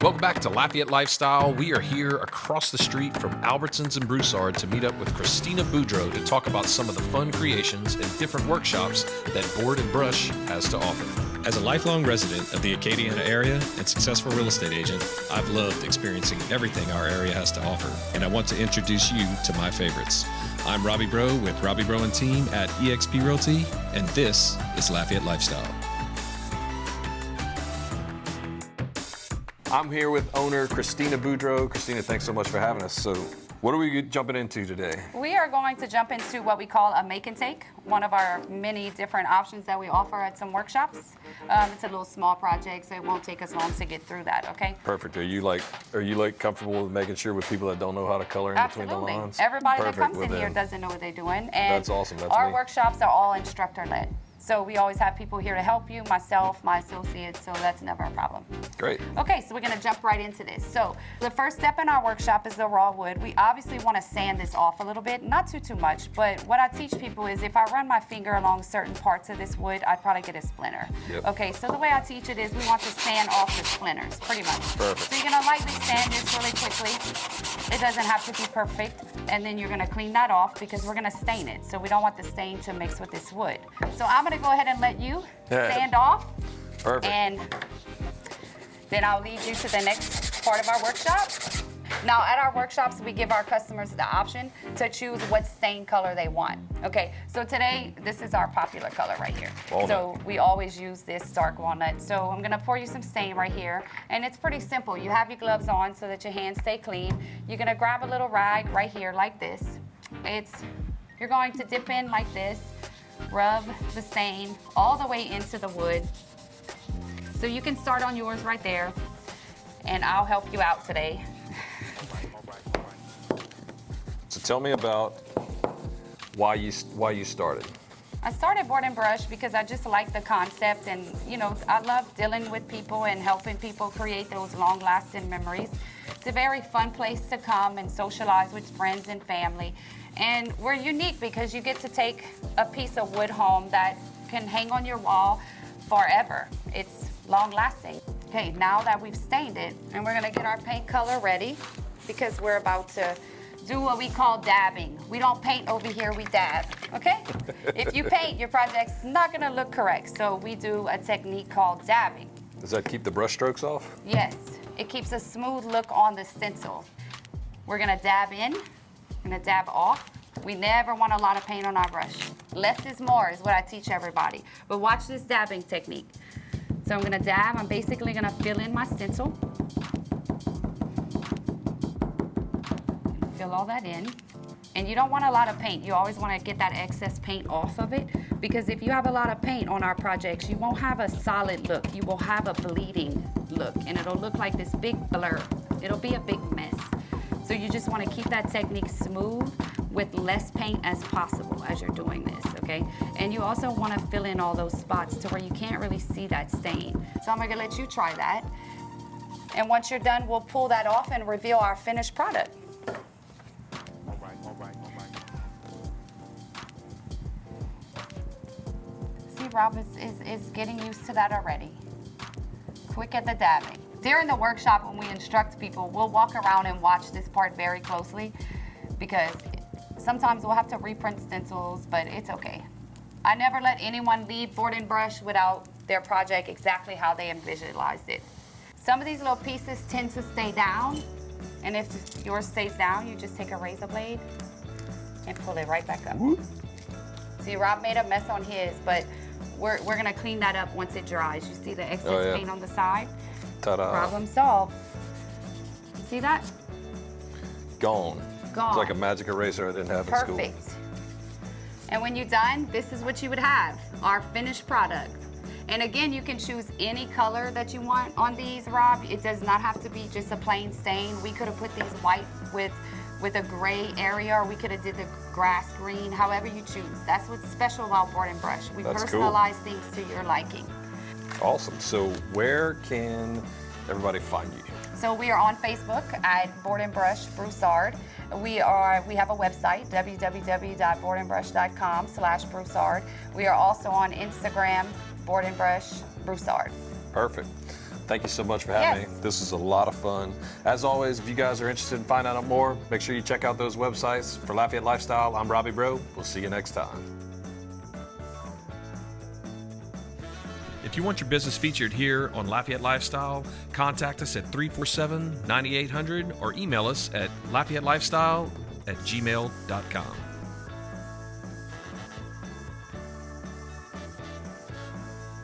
Welcome back to Lafayette Lifestyle. We are here across the street from Albertsons and Broussard to meet up with Christina Boudreau to talk about some of the fun creations and different workshops that Board and Brush has to offer. As a lifelong resident of the Acadiana area and successful real estate agent, I've loved experiencing everything our area has to offer, and I want to introduce you to my favorites. I'm Robbie Breaux with Robbie Breaux and team at eXp Realty, and this is Lafayette Lifestyle. I'm here with owner Christina Boudreau. Christina, thanks so much for having us. So what are we jumping into today? We are going to jump into what we call a make and take, one of our many different options that we offer at some workshops. It's a little small project, so it won't take us long to get through that, okay? Perfect. Are you comfortable with making sure with people that don't know how to color in between the lawns? Everybody that comes in here doesn't know what they're doing. And that's awesome. That's our neat. Workshops are all instructor-led. So we always have people here to help you, myself, my associates, so that's never a problem. Great. Okay, so we're gonna jump right into this. So the first step in our workshop is the raw wood. We obviously wanna sand this off a little bit, not too much, but what I teach people is if I run my finger along certain parts of this wood, I'd probably get a splinter. Yep. Okay, so the way I teach it is we want to sand off the splinters, pretty much. Perfect. So you're gonna lightly sand this really quickly. It doesn't have to be perfect. And then you're gonna clean that off because we're gonna stain it. So we don't want the stain to mix with this wood. So I'm gonna go ahead and let you sand off. Perfect. And then I'll lead you to the next part of our workshop. Now at our workshops, we give our customers the option to choose what stain color they want. Okay, so today, this is our popular color right here. Walnut. So we always use this dark walnut. So I'm gonna pour you some stain right here. And it's pretty simple. You have your gloves on so that your hands stay clean. You're gonna grab a little rag right here like this. You're going to dip in like this, rub the stain all the way into the wood. So you can start on yours right there, and I'll help you out today. So tell me about why you started. I started Board and Brush because I just like the concept, and I love dealing with people and helping people create those long-lasting memories. It's a very fun place to come and socialize with friends and family. And we're unique because you get to take a piece of wood home that can hang on your wall forever. It's long-lasting. Okay, now that we've stained it, and we're gonna get our paint color ready because we're about to do what we call dabbing. We don't paint over here, we dab, okay? If you paint, your project's not gonna look correct, so we do a technique called dabbing. Does that keep the brush strokes off? Yes, it keeps a smooth look on the stencil. We're gonna dab in, we're gonna dab off. We never want a lot of paint on our brush. Less is more is what I teach everybody. But watch this dabbing technique. So I'm gonna dab, I'm basically gonna fill in my stencil. Fill all that in. And you don't want a lot of paint. You always want to get that excess paint off of it, because if you have a lot of paint on our projects, you won't have a solid look. You will have a bleeding look, and it'll look like this big blur. It'll be a big mess. So you just want to keep that technique smooth with less paint as possible as you're doing this, okay? And you also want to fill in all those spots to where you can't really see that stain. So I'm gonna let you try that. And once you're done, we'll pull that off and reveal our finished product. Rob is getting used to that already. Quick at the dabbing. During the workshop, when we instruct people, we'll walk around and watch this part very closely, because sometimes we'll have to reprint stencils, but it's okay. I never let anyone leave Board and Brush without their project exactly how they visualized it. Some of these little pieces tend to stay down, and if yours stays down, you just take a razor blade and pull it right back up. Whoop. See, Rob made a mess on his, but we're gonna clean that up once it dries. You see the excess paint on the side? Ta-da. Problem solved. See that? Gone. Gone. It's like a magic eraser I didn't have in school. Perfect. And when you're done, this is what you would have, our finished product. And again, you can choose any color that you want on these, Rob. It does not have to be just a plain stain. We could have put these white with a gray area, or we could have did the grass green, however you choose. That's what's special about Board and Brush. We personalize things to your liking. Awesome. So where can everybody find you? So we are on Facebook at Board and Brush Broussard. We have a website, www.boardandbrush.com/Broussard. We are also on Instagram, Board and Brush Broussard. Perfect. Thank you so much for having Yes. me. This is a lot of fun. As always, if you guys are interested in finding out more, make sure you check out those websites. For Lafayette Lifestyle, I'm Robbie Breaux. We'll see you next time. If you want your business featured here on Lafayette Lifestyle, contact us at 347-9800 or email us at LafayetteLifestyle@gmail.com.